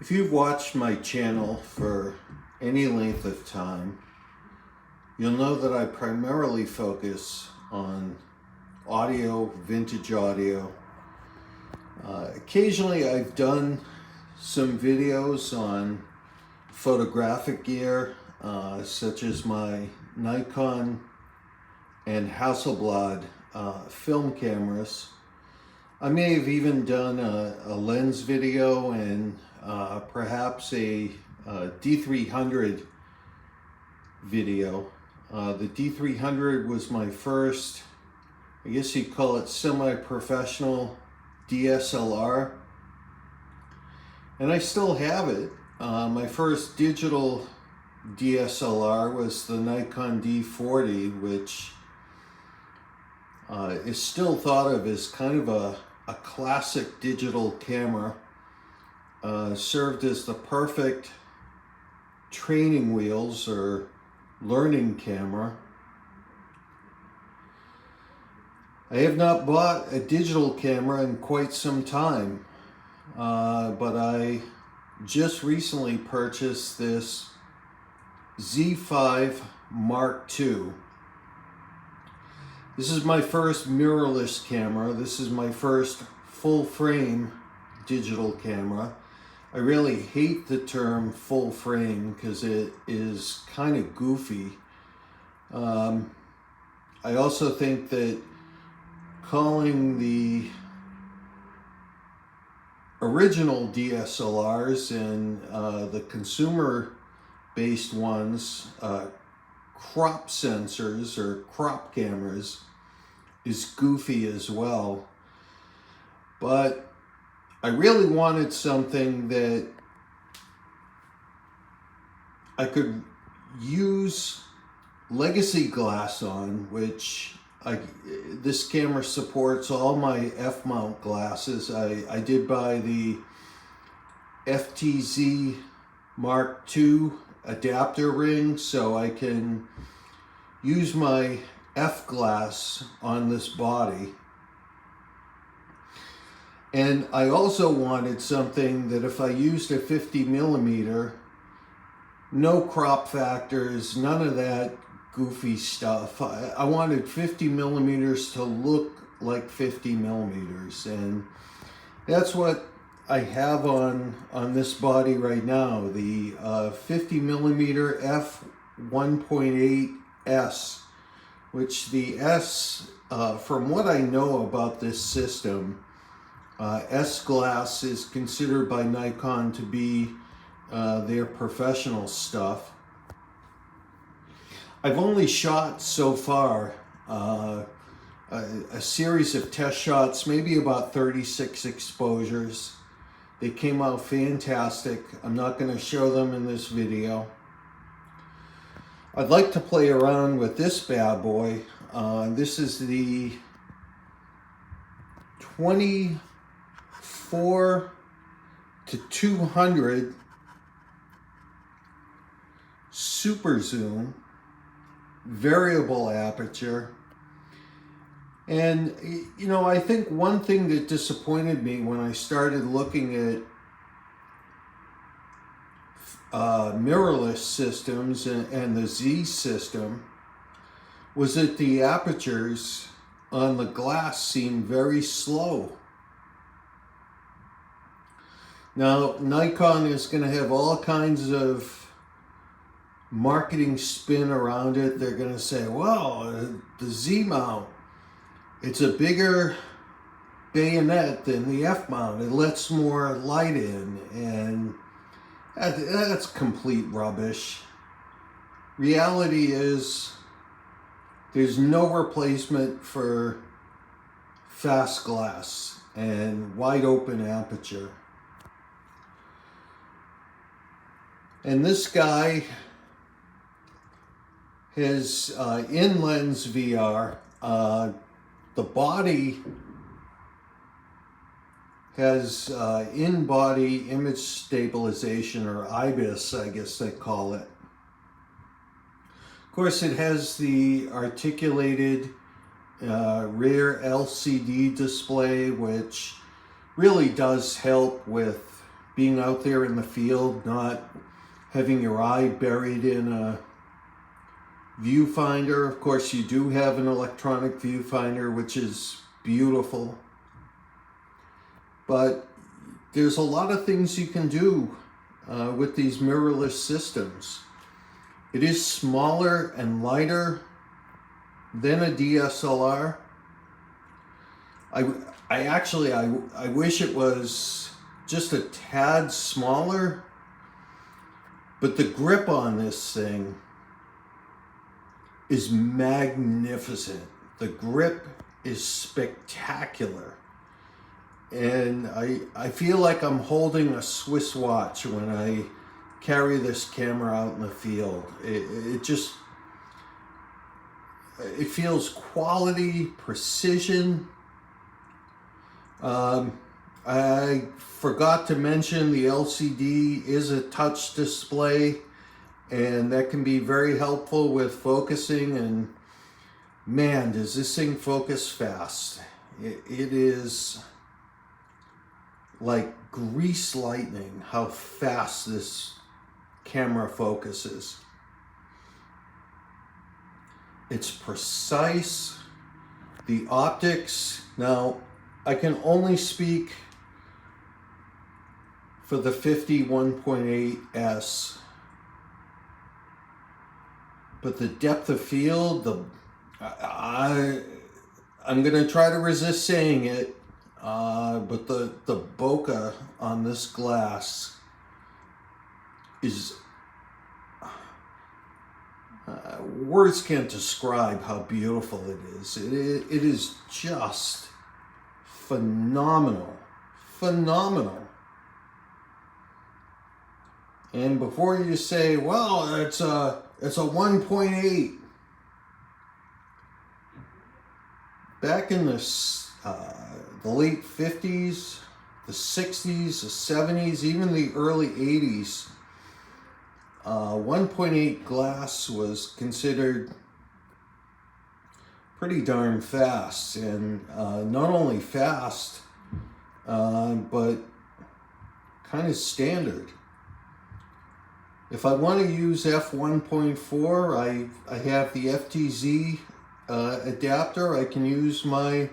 If you've watched my channel for any length of time, you'll know that I primarily focus on audio, vintage audio. Occasionally I've done some videos on photographic gear, such as my Nikon and Hasselblad film cameras. I may have even done a lens video and perhaps a D300 video. The D300 was my first, I guess you'd call it semi-professional DSLR. And I still have it. My first digital DSLR was the Nikon D40, which is still thought of as kind of a classic digital camera. Served as the perfect training wheels or learning camera. I have not bought a digital camera in quite some time, but I just recently purchased this Z5 Mark II. This is my first mirrorless camera. This is my first full frame digital camera. I really hate the term full frame because it is kind of goofy. I also think that calling the original DSLRs and the consumer-based ones crop sensors or crop cameras is goofy as well. But I really wanted something that I could use legacy glass on, which this camera supports all my F-mount glasses. I did buy the FTZ Mark II adapter ring so I can use my F-glass on this body. And I also wanted something that if I used a 50mm, no crop factors, none of that goofy stuff. I wanted 50mm to look like 50mm, and that's what I have on this body right now, the 50mm f1.8S, which the S, from what I know about this system, S-glass is considered by Nikon to be their professional stuff. I've only shot so far a series of test shots, maybe about 36 exposures. They came out fantastic. I'm not going to show them in this video. I'd like to play around with this bad boy. This is the 24 to 200 super zoom, variable aperture. And you know, I think one thing that disappointed me when I started looking at mirrorless systems and the Z system was that the apertures on the glass seem very slow. Now, Nikon is going to have all kinds of marketing spin around it. They're going to say, well, the Z mount, it's a bigger bayonet than the F mount. It lets more light in, and that's complete rubbish. Reality is there's no replacement for fast glass and wide open aperture. And this guy has in-lens VR. The body has in-body image stabilization, or IBIS, I guess they call it. Of course, it has the articulated rear LCD display, which really does help with being out there in the field, not having your eye buried in a viewfinder. Of course, you do have an electronic viewfinder, which is beautiful. But there's a lot of things you can do with these mirrorless systems. It is smaller and lighter than a DSLR. I wish it was just a tad smaller, but the grip on this thing is magnificent. The grip is spectacular. And I feel like I'm holding a Swiss watch when I carry this camera out in the field. It feels quality, precision. I forgot to mention the LCD is a touch display, and that can be very helpful with focusing. And man, does this thing focus fast. It is like grease lightning how fast this camera focuses. It's precise. The optics, now I can only speak for the 51.8S, but the depth of field, I'm gonna try to resist saying it, but the bokeh on this glass is, words can't describe how beautiful it is. It is just phenomenal. And before you say, well, it's a 1.8. Back in the late 50s, the 60s, the 70s, even the early 80s, 1.8 glass was considered pretty darn fast. And not only fast, but kind of standard. If I want to use f1.4, I have the FTZ adapter. I can use my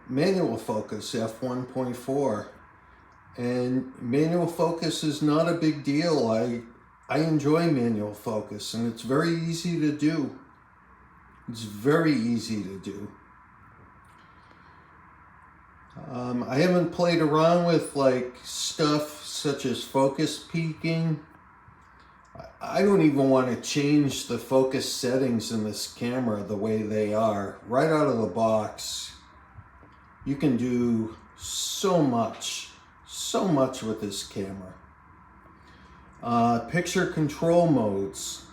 manual focus f1.4, and manual focus is not a big deal. I enjoy manual focus, and it's very easy to do. It's very easy to do. I haven't played around with like stuff such as focus peaking. I don't even want to change the focus settings in this camera the way they are. Right out of the box, you can do so much with this camera. Picture control modes.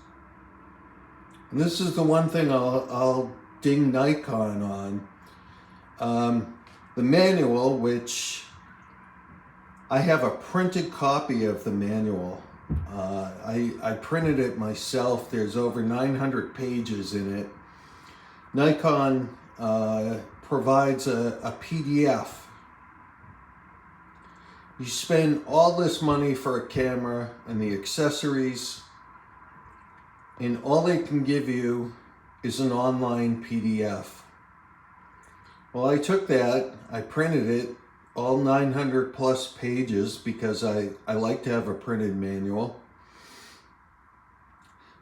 And this is the one thing I'll ding Nikon on. The manual, which I have a printed copy of the manual. I printed it myself. There's over 900 pages in it. Nikon provides a PDF. You spend all this money for a camera and the accessories, and all they can give you is an online PDF. Well, I took that, I printed it, all 900 plus pages, because I like to have a printed manual.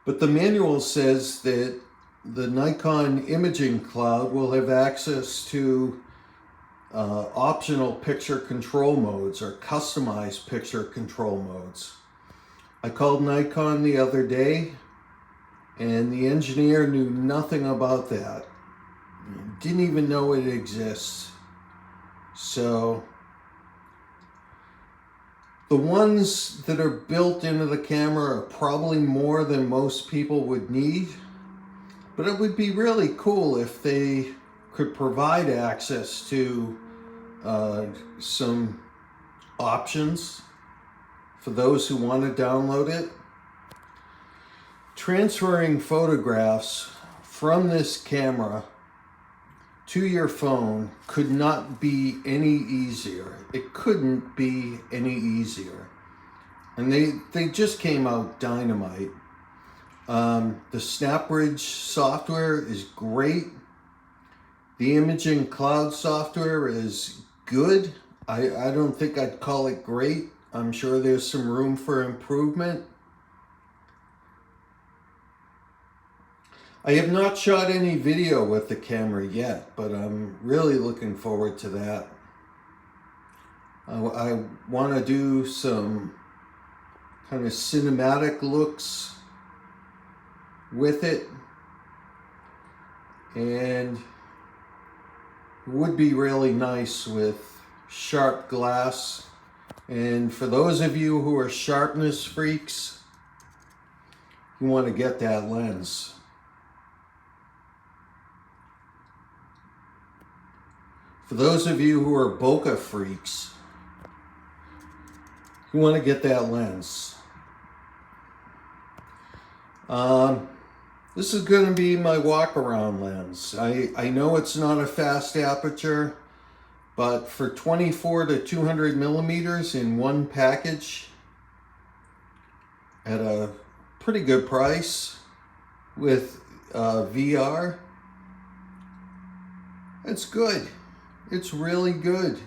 But the manual says that the Nikon imaging cloud will have access to optional picture control modes, or customized picture control modes. I called Nikon the other day, and the engineer knew nothing about that. Didn't even know it exists. So the ones that are built into the camera are probably more than most people would need, but it would be really cool if they could provide access to some options for those who want to download it. Transferring photographs from this camera to your phone could not be any easier. It couldn't be any easier. And they just came out dynamite. The SnapBridge software is great. The imaging cloud software is good. I don't think I'd call it great. I'm sure there's some room for improvement. I have not shot any video with the camera yet, but I'm really looking forward to that. I want to do some kind of cinematic looks with it, and it would be really nice with sharp glass. And for those of you who are sharpness freaks, you want to get that lens. For those of you who are bokeh freaks, you want to get that lens. This is going to be my walk-around lens. I know it's not a fast aperture, but for 24 to 200 millimeters in one package at a pretty good price with VR, it's good. It's really good.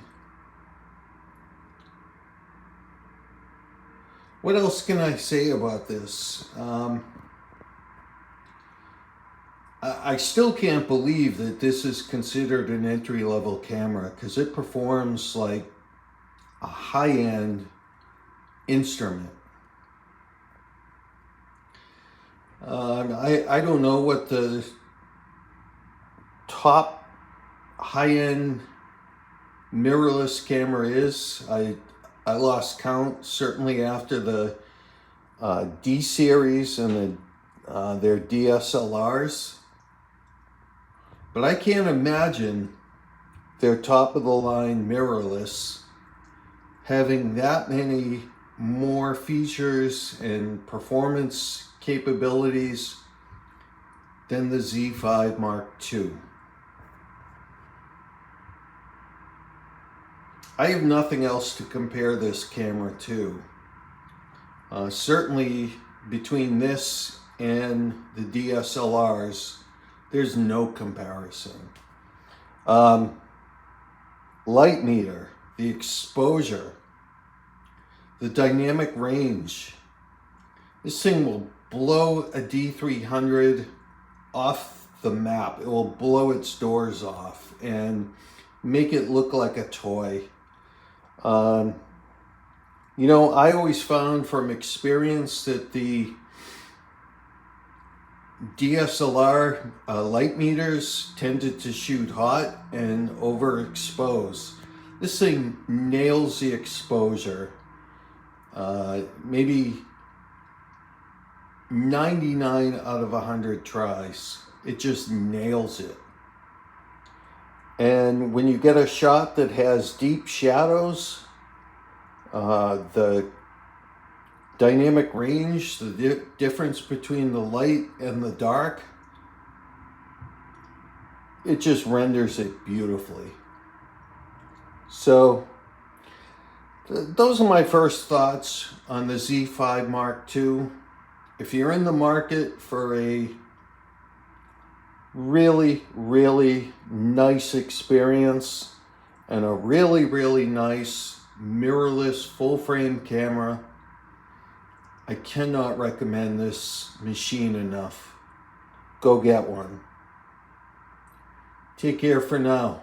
What else can I say about this? I still can't believe that this is considered an entry-level camera, because it performs like a high-end instrument. I don't know what the top high-end mirrorless camera is. I lost count, certainly after the D series and their DSLRs. But I can't imagine their top-of-the-line mirrorless having that many more features and performance capabilities than the Z5 Mark II. I have nothing else to compare this camera to. Certainly between this and the DSLRs, there's no comparison. Light meter, the exposure, the dynamic range. This thing will blow a D300 off the map. It will blow its doors off and make it look like a toy. You know, I always found from experience that the DSLR light meters tended to shoot hot and overexpose. This thing nails the exposure. Maybe 99 out of 100 tries. It just nails it. And when you get a shot that has deep shadows, the dynamic range, the difference between the light and the dark, it just renders it beautifully. So those are my first thoughts on the Z5 Mark II. If you're in the market for a really, really nice experience and a really, really nice mirrorless full frame camera, I cannot recommend this machine enough. Go get one. Take care for now.